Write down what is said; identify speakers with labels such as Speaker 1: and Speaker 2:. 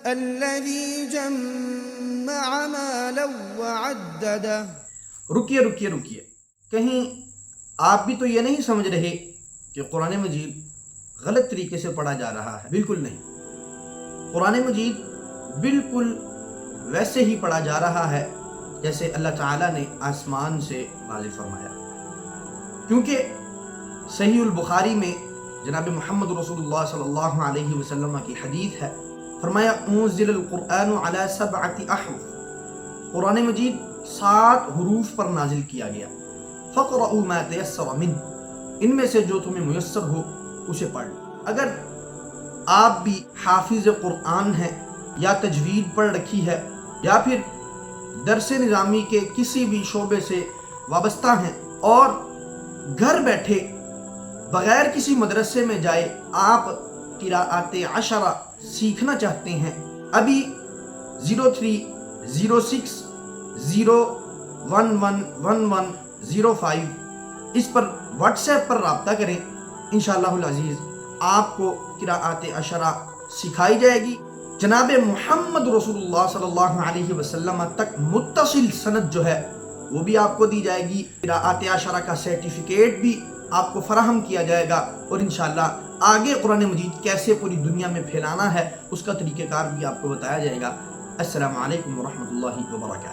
Speaker 1: الذي جمع مالا وعدده.
Speaker 2: رکیے کہیں آپ بھی تو یہ نہیں سمجھ رہے کہ قرآن مجید غلط طریقے سے پڑھا جا رہا ہے؟ بالکل نہیں. قرآن مجید بالکل ویسے ہی پڑھا جا رہا ہے جیسے اللہ تعالیٰ نے آسمان سے نازل فرمایا. کیونکہ صحیح البخاری میں جناب محمد رسول اللہ صلی اللہ علیہ وسلم کی حدیث ہے، فرمایا انزل القرآن علی 7 احرف، قرآن مجید 7 حروف پر نازل کیا گیا. فقرؤوا ما تیسر منہ، ان میں سے جو تمہیں میسر ہو اسے پڑھ. اگر آپ بھی حافظ قرآن ہیں یا تجوید پڑھ رکھی ہے یا پھر درس نظامی کے کسی بھی شعبے سے وابستہ ہیں اور گھر بیٹھے بغیر کسی مدرسے میں جائے آپ قراءات 10 سیکھنا چاہتے ہیں، ابھی 0306011105 اس پر واٹس ایپ پر رابطہ کریں. انشاءاللہ العزیز آپ کو قراءات 10 سکھائی جائے گی. جناب محمد رسول اللہ صلی اللہ علیہ وسلم تک متصل سند جو ہے وہ بھی آپ کو دی جائے گی. قراءات 10 کا سرٹیفکیٹ بھی آپ کو فراہم کیا جائے گا، اور انشاءاللہ آگے قرآن مجید کیسے پوری دنیا میں پھیلانا ہے اس کا طریقہ کار بھی آپ کو بتایا جائے گا. السلام علیکم ورحمۃ اللہ وبرکاتہ.